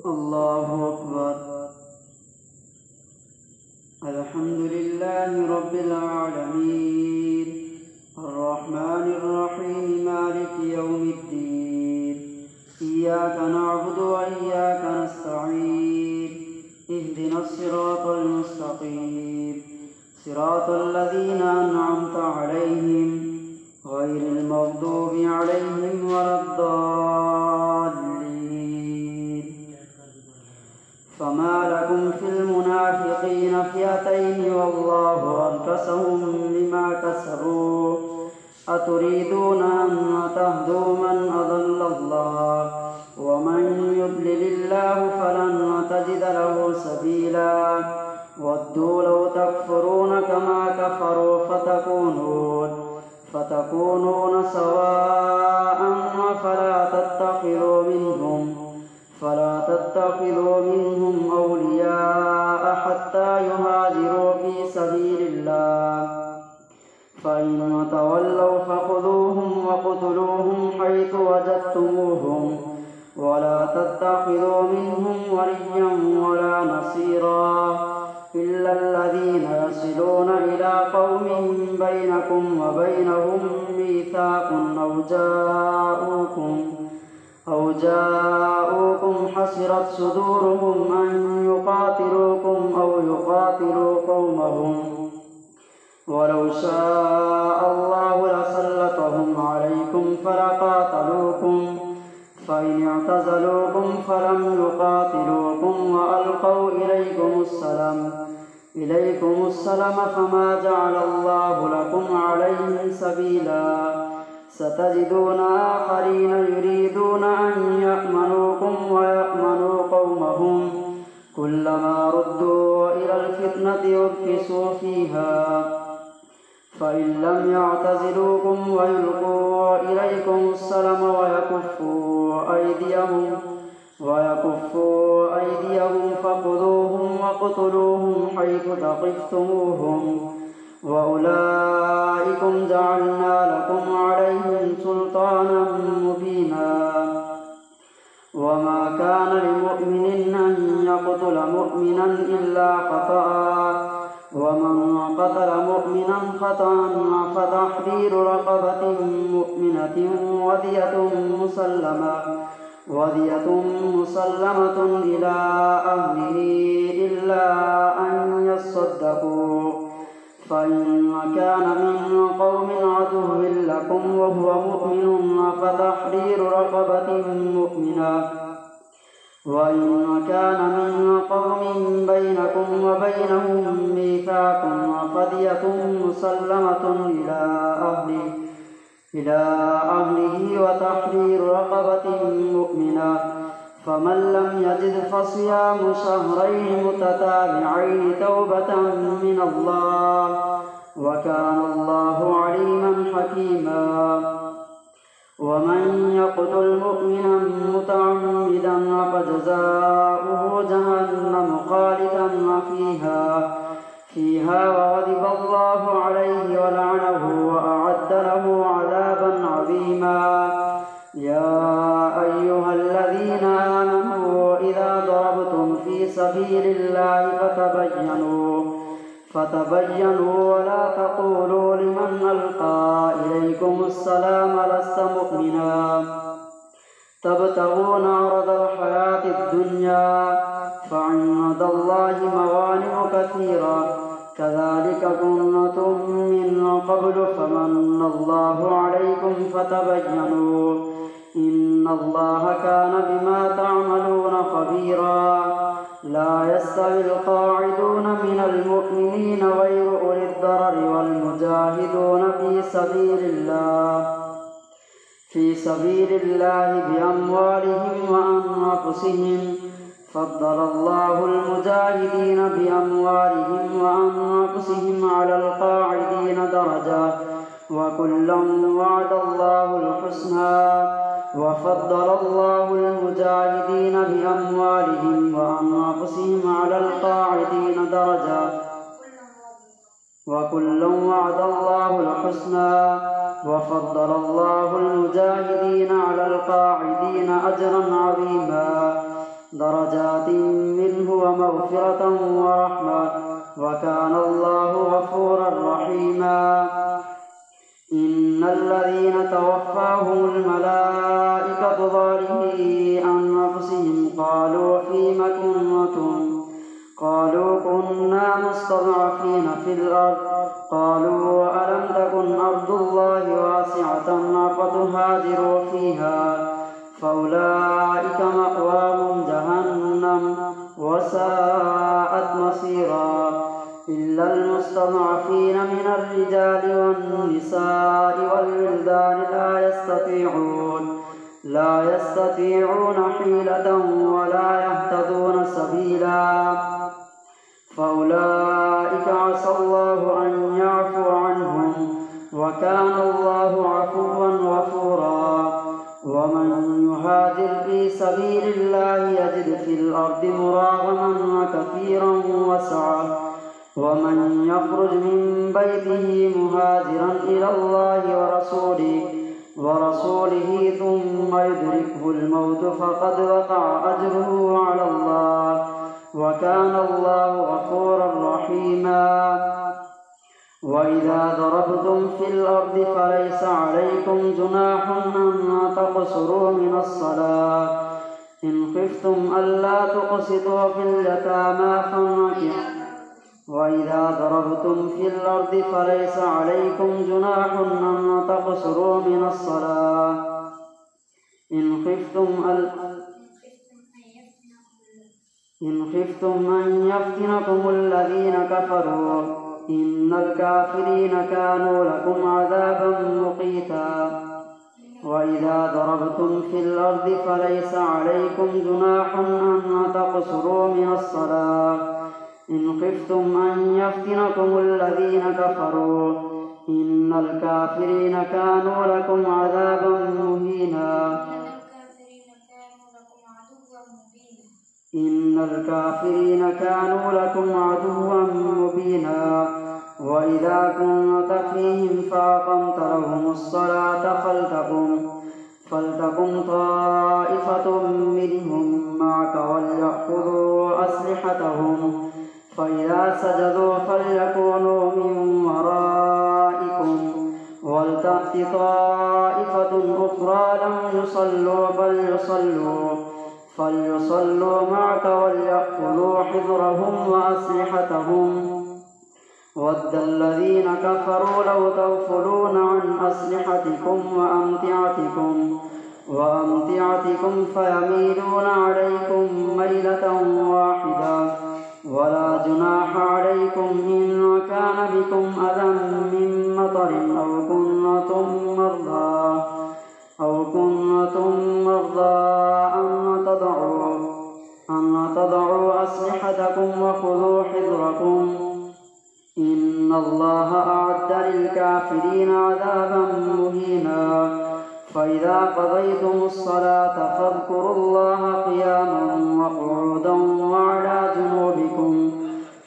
الله أكبر. الحمد لله رب العالمين الرحمن الرحيم مالك يوم الدين إياك نعبد وإياك نستعين اهدنا الصراط المستقيم صراط الذين أنعمت عليهم غير المغضوب عليهم ولا الضالين. فما لكم في المنافقين فئتين والله أركسهم بما كسبوا أتريدون أن تهدوا من أضل الله ومن يضلل الله فلن تجد له سبيلا. ودوا لو تكفرون كما كفروا فتكونون سواء فلا تتخذوا منهم أولياء حتى يهاجروا في سبيل الله فإن تولوا فخذوهم وقتلوهم حيث وجدتموهم ولا تتخذوا منهم وليا ولا نصيرا إلا الذين يصلون إلى قوم بينكم وبينهم ميثاق أو جاءوكم حسرت صدورهم أن يقاتلوكم أو يقاتلوا قومهم ولو شاء الله لسلطهم عليكم فلقاتلوكم فإن اعتزلوكم فلم يقاتلوكم وألقوا إليكم السلام فما جعل الله لكم عليهم سبيلا. ستجدون آخرين يريدون أن يأمنوكم ويأمنوا قومهم كلما ردوا إلى الفتنة أركسوا فيها فإن لم يعتزلوكم ويلقوا إليكم السلام ويكفوا أيديهم فخذوهم وقتلوهم حيث ثقفتموهم وأولئكم جعلنا لكم عليهم سلطانا مبينا. وما كان لمؤمن أن يقتل مؤمنا إلا خطأ ومن قتل مؤمنا خطأ فتحرير رقبة مؤمنة ودية مسلمة إلى أهله إلا أن يصدقوا فإن كان من قوم عدو لكم وهو مؤمن فتحرير رقبة مؤمنة وإن كان من قوم بينكم وبينهم ميثاق فدية مسلمة إلى أهله وتحرير رقبة مؤمنة فمن لم يجد فصيام شهرين متتابعين توبة من الله وكان الله عليما حكيما. ومن يقتل مؤمنا متعمدا فجزاؤه جهنم خالدا فيها وغضب الله عليه ولعنه وأعد له عذابا عظيما. يا أيها الذين آمنوا إذا ضربتم في سبيل الله فتبينوا ولا تقولوا لمن ألقى إليكم السلام لست مؤمنا تبتغون عرض الحياة الدنيا فعند الله مغانم كثيرة كذلك كنتم من قبل فمن الله عليكم فتبينوا إن الله كان بما تعملون خبيرا. لا يستوي القاعدون من المؤمنين غير أولي الضرر والمجاهدون في سبيل الله بأموالهم وأنفسهم فضل الله المجاهدين بأموالهم وأنفسهم على القاعدين درجة وكلا وعد الله الحسنى وفضل الله المجاهدين بأموالهم وأنفسهم على القاعدين درجة وكلا وعد الله الحسنى وفضل الله المجاهدين على القاعدين أجرا عظيما. درجات منه ومغفرة ورحمة وكان الله غفورا رحيما إن الذين توفاهم الملائكة ظالمي أنفسهم قالوا فيم كنتم قالوا كنا مستضعفين في الأرض قالوا ألم تكن أرض الله واسعة فتهاجروا فيها فأولئك مأواهم جهنم وساءت مصيرا إلا المستضعفين من الرجال والنساء والولدان لا يستطيعون حيلة ولا يهتدون سبيلا فأولئك عسى الله أن يعفو عنهم وكان الله عفوا غفورا ومن يهاجر في سبيل الله يجد في الأرض مراغما كثيرا وسعة ومن يخرج من بيته مهاجرا إلى الله ورسوله ثم يدركه الموت فقد وقع أجره على الله وكان الله غفورا رحيما وإذا ضربتم في الأرض فليس عليكم جناح أن تقصروا من الصلاة إن خفتم ألا تقسطوا في اليتامى فانكحوا وإذا ضربتم في الأرض فليس عليكم جناح أن تقصروا من الصلاة إن خفتم أن يفتنكم الذين كفروا إن الكافرين كانوا لكم عذابا مقيتا وإذا ضربتم في الأرض فليس عليكم جناح أن تقصروا من الصلاة إن خفتم أن يفتنكم الذين كفروا إن الكافرين كانوا لكم عذابا مهينا إن الكافرين كانوا لكم عدوا مبينا وإذا كنت فيهم فأقمت لهم الصلاة فلتقم طائفة منهم معك وليأخذوا أسلحتهم فإذا سجدوا فليكونوا من ورائكم ولتأت طائفة أخرى لم يصلوا فليصلوا معك وليأخذوا حذرهم وأسلحتهم ود الذين كفروا لو تغفلون عن أسلحتكم وأمتعتكم فيميلون عليكم ميلة واحدة ولا جناح عليكم إن كان بكم أذى من مطر أو كنتم مرضى أن تضعوا أسلحتكم وخذوا حذركم إن الله أعد للكافرين عذابا مهينا فإذا قضيتم الصلاة فاذكروا الله قياما وقعودا وعلى جنوبكم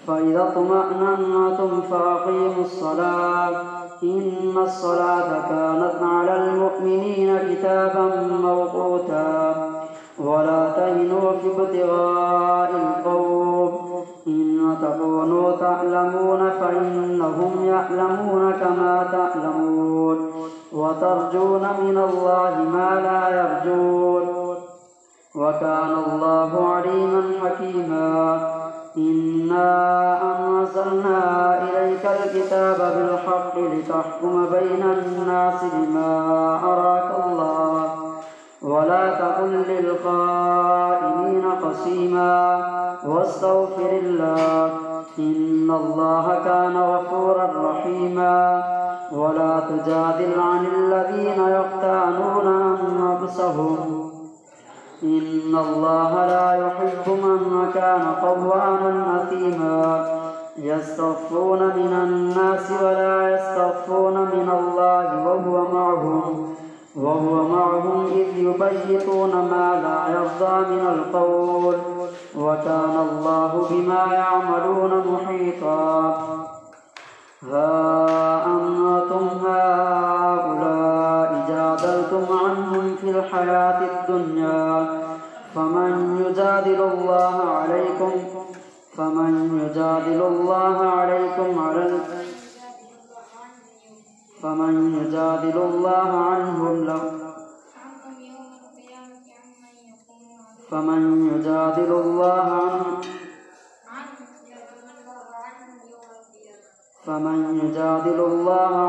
فإذا اطمأننتم فأقيموا الصلاة إن الصلاة كانت على المؤمنين كتابا موقوتا ولا تهنوا في ابتغاء القوم إن تكونوا تعلمون فإنهم يعلمون كما تعلمون وترجون من الله ما لا يرجون وكان الله عليما حكيما إنا أنزلنا إليك الكتاب بالحق لتحكم بين الناس بما أراك الله ولا تكن للخائنين خصيما واستغفر الله إن الله كان غفورا رحيما ولا تجادل عن الذين يختانون أنفسهم إن الله لا يحب من كان خوانا أثيما يستخفون من الناس ولا يستخفون من الله وهو معهم إذ يبيتون ما لا يرضى من القول وكان الله بما يعملون محيطا ها أنتم هؤلاء جادلتم عنهم في الحياة الدنيا فمن يجادل الله عليكم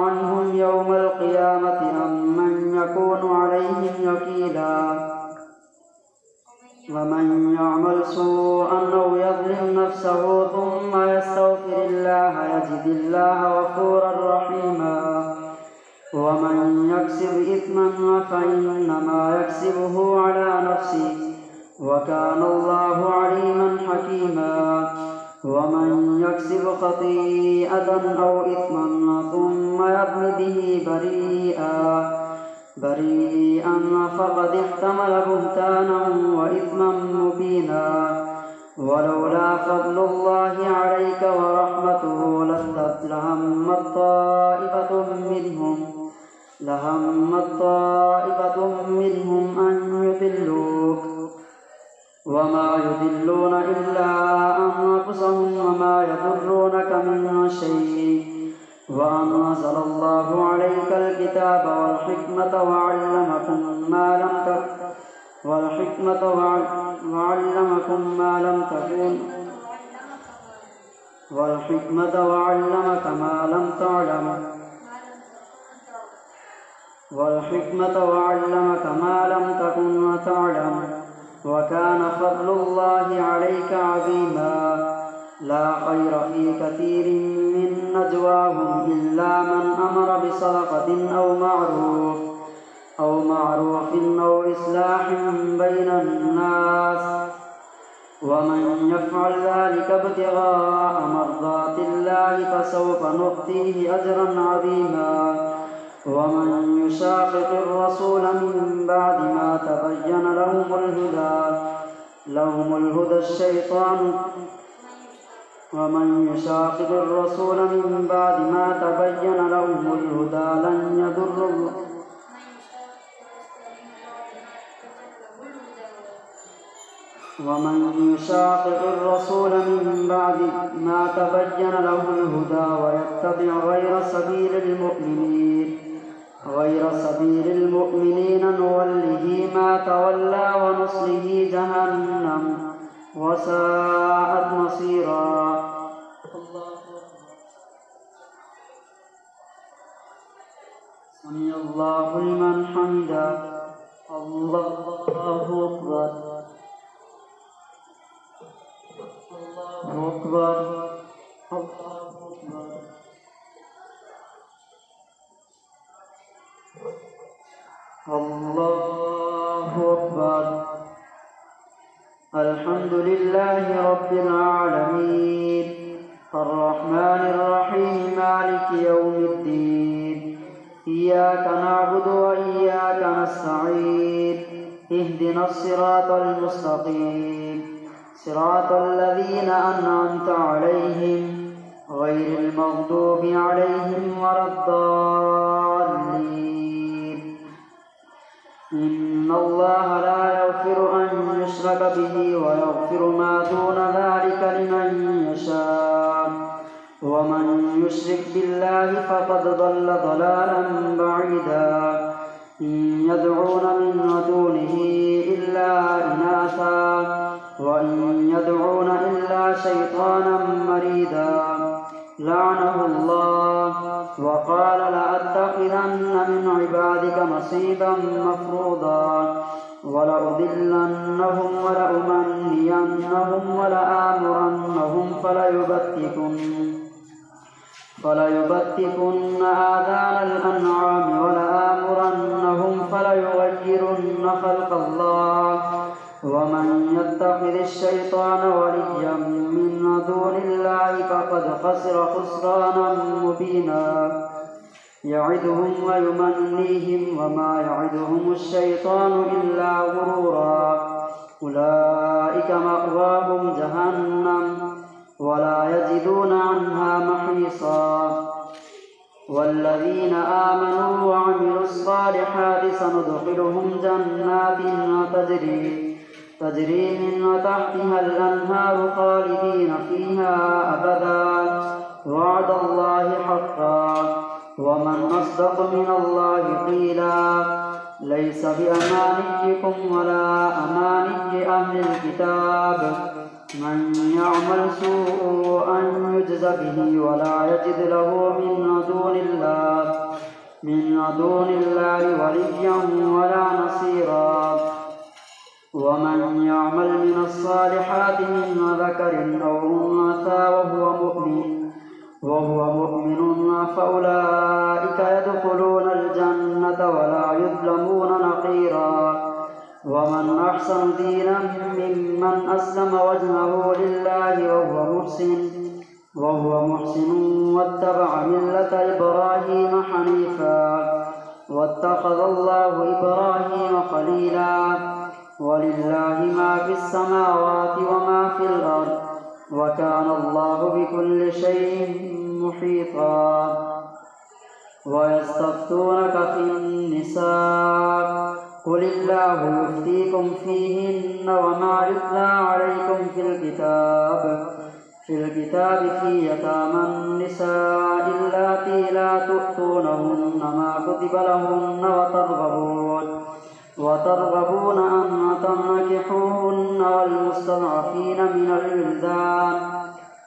عنهم يوم القيامة أم من يكون عليهم وكيلا ومن يعمل سوءا أو يظلم نفسه ثم يستغفر الله يجد الله غفورا رحيما ومن يكسب إثما فإنما يكسبه على نفسه وكان الله عليما حكيما ومن يكسب خطيئة أو إثما ثم يرم به بريئا فقد احتمل بهتانا وإثما مبينا ولولا فضل الله عليك ورحمته لهمت طائفة منهم أن يضلوك وما يضلون إلا أنفسهم وما يضرونك من شيء وأنزل الله عليك الكتاب والحكمة وعلمكم ما لم تكن تعلم وكان فضل الله عليك عظيما لا خير في كثير من نجواهم إلا من أمر بصدقة أو معروف أو إصلاح بين الناس ومن يفعل ذلك ابتغاء مرضات الله فسوف نؤتيه أجرا عظيما ومن يشاقق الرسول من بعد ما تبين لهم الهدى ويتبع غير سبيل المؤمنين نوله ما تولى ونصله جهنم وساءت مصيرا سمع الله لمن حمده الله أكبر الله أكبر الحمد لله رب العالمين الرحمن الرحيم مالك يوم الدين إياك نعبد وإياك نستعين اهدنا الصراط المستقيم صراط الذين أنعمت عليهم غير المغضوب عليهم ولا الضالين إن الله لا يغفر أن يشرك به ويغفر ما دون ذلك لمن يشاء ومن يشرك بالله فقد ضل ضلالا بعيدا إن يدعون من دونه إلا إناثا وإن يدعون إلا شيطانا مريدا لعنه الله وقال لأتخذن من عبادك نصيبا مفروضا ولأضلنهم ولأمنينهم ولآمرنهم فليبتكن آذان الأنعام ولآمرنهم فليغيرن خلق الله ومن يتخذ الشيطان وليا من دون الله فقد خسر خسرانا مبينا يعدهم ويمنيهم وما يعدهم الشيطان إلا غرورا أولئك مأواهم جهنم ولا يجدون عنها محيصا والذين آمنوا وعملوا الصالحات سندخلهم جنات تجري من تحتها الأنهار خالدين فيها أبدا وعد الله حقا ومن أصدق من الله قيلا ليس بأمانيكم ولا أماني أهل الكتاب من يعمل سوءا يجز به ولا يجد له من دون الله وليا ولا نصيرا ومن يعمل من الصالحات من ذكر أو أنثى وهو مؤمن فأولئك يدخلون الجنة ولا يظلمون نقيرا ومن أحسن دينا ممن أسلم وجهه لله وهو محسن واتبع ملة إبراهيم حنيفا واتخذ الله إبراهيم خليلا ولله ما في السماوات وما في الأرض وكان الله بكل شيء محيطا ويستفتونك في النساء قل الله يفتيكم فيهن وما يتلى عليكم في الكتاب في يتامى النساء اللاتي لا تؤتونهن ما كتب لهن وترغبون أن تنكحوهن والمستضعفين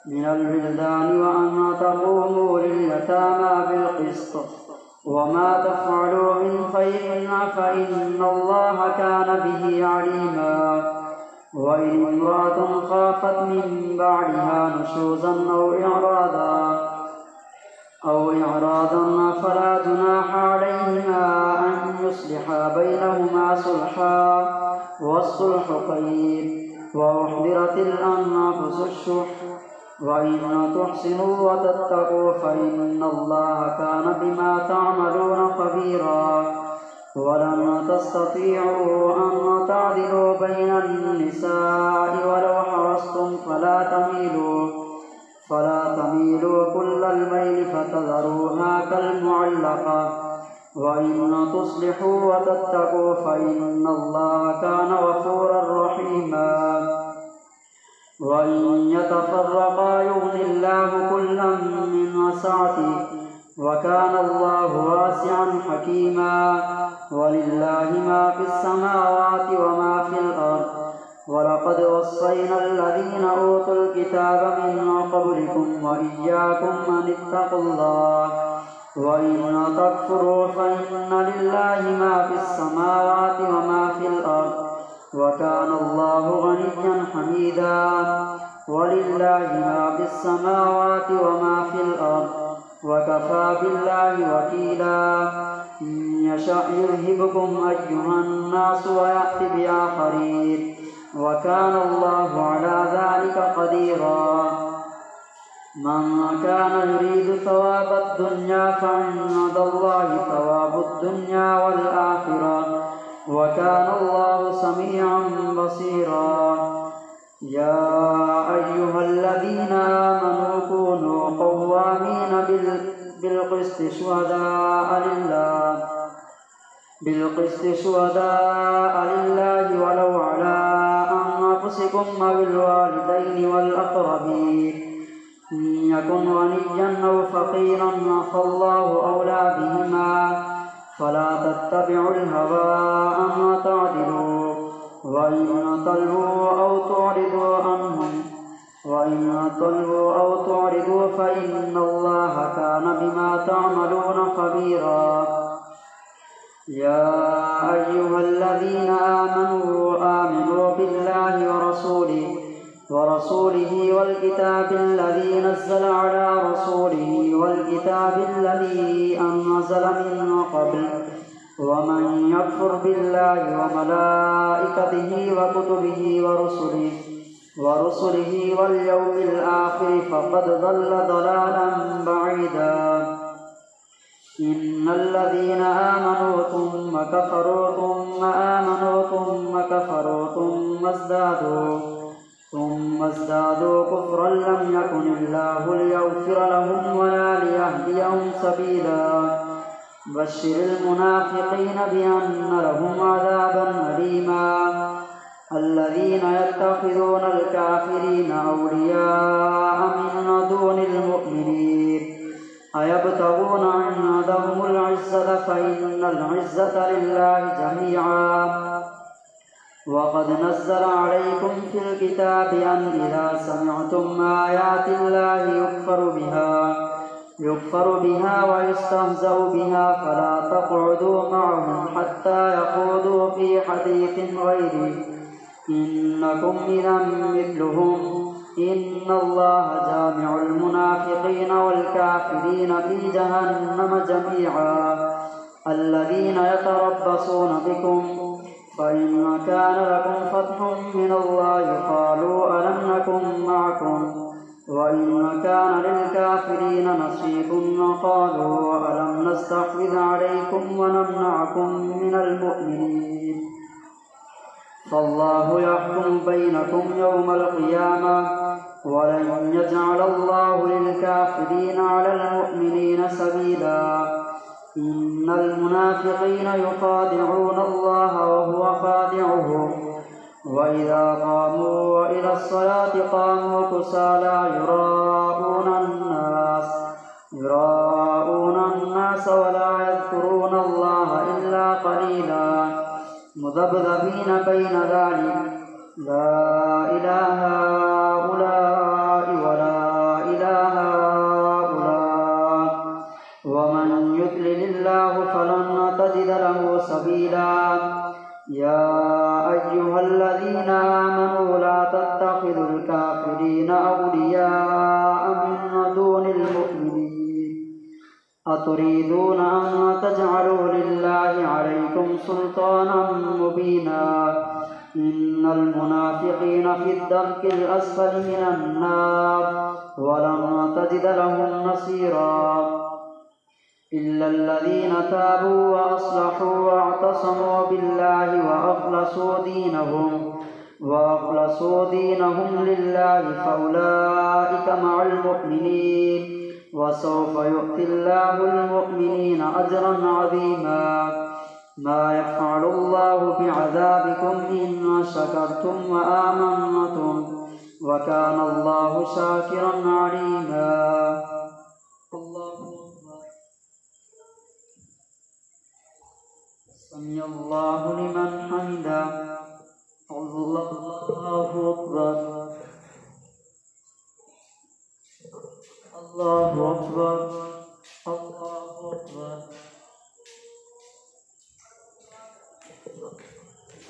من الولدان وأن تقوموا لليتامى بالقسط وما تفعلوا من خير فإن الله كان به عليما وإن امرأة خافت من بعدها نشوزا أو إعراضا فلا جناح عليهما أن يصلحا بينهما صلحا والصلح خير وأحضرت الأنفس الشح وإن تحسنوا وتتقوا فإن الله كان بما تعملون خبيرا ولن تستطيعوا أن تعدلوا بين النساء ولو حرصتم فلا تميلوا كل الميل فتذروها كالمعلقة وإن تصلحوا وتتقوا فإن الله كان غفورا رحيما وإن يتفرقا يغن الله كلا من سعته وكان الله واسعا حكيما ولله ما في السماوات وما في الأرض ولقد وصينا الذين أوتوا الكتاب من قبلكم وإياكم أن اتقوا الله وإن تكفروا فإن لله ما في السماوات وما في الأرض وكان الله غنيا حميدا ولله ما في السماوات وما في الأرض وكفى بالله وكيلا إن يشأ يذهبكم أيها الناس ويأتي بآخرين وكان الله على ذلك قديرا من كان يريد ثواب الدنيا فعند الله ثواب الدنيا والآخرة وكان الله سميعا بصيرا يا أيها الذين آمنوا كونوا قوامين بالقسط شهداء لله ولو على أنفسكم أو الوالدين والأقربين إن يكن غنيا أو فقيرا فالله أولى بهما فلا تتبعوا الهوى أن تعدلوا وإن تلووا أو تعرضوا فإن الله كان بما تعملون خبيرا يا أيها الذين آمنوا بالله ورسوله والكتاب الذي نزل على رسوله والكتاب الذي أنزل من قبل ومن يكفر بالله وملائكته وكتبه ورسله واليوم الآخر فقد ضل ضلالا بعيدا إن الذين آمنوا ثم كفروا ثم ازدادوا كفرا لم يكن الله ليغفر لهم ولا ليهديهم سبيلا بشر المنافقين بأن لهم عذابا أليما الذين يتخذون الكافرين أولياء من دون المؤمنين أيبتغون عندهم العزة فإن العزة لله جميعا وقد نزل عليكم في الكتاب أن إذا سمعتم آيات الله يكفر بها ويستهزأ بها فلا تقعدوا معهم حتى يخوضوا في حديث غيره إنكم إذا مثلهم إن الله جامع المنافقين والكافرين في جهنم جميعا الذين يتربصون بكم فإن كان لكم فتح من الله قالوا ألم نكن معكم وإن كان للكافرين نصيب قالوا ألم نستحوذ عليكم ونمنعكم من المؤمنين فالله يحكم بينكم يوم القيامة ولن يجعل الله للكافرين على المؤمنين سبيلا إن المنافقين يخادعون الله وهو خادعهم وإذا قاموا إلى الصلاة قاموا كسالى يراءون الناس ولا يذكرون الله إلا قليلا مذبذبين بين ذلك لا إله هؤلاء ولا إله هؤلاء ومن يضلل الله فلن تجد له سبيلا يا أيها الذين آمنوا لا تتخذوا الكافرين أولياء من دون المؤمنين أتريدون أن تجعلوا لله عليكم سلطانا مبينا إن المنافقين في الدرك الأسفل من النار ولن تجد لهم نصيرا إلا الذين تابوا وأصلحوا واعتصموا بالله وأخلصوا دينهم لله فأولئك مع المؤمنين وسوف يؤتي الله المؤمنين أجرا عظيما ما يفعل الله بعذابكم إن شكرتم وآمنتم وكان الله شاكرا عليما سمع الله لمن حمده الله أكبر الله أكبر الله أكبر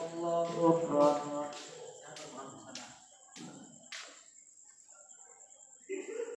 الله أكبر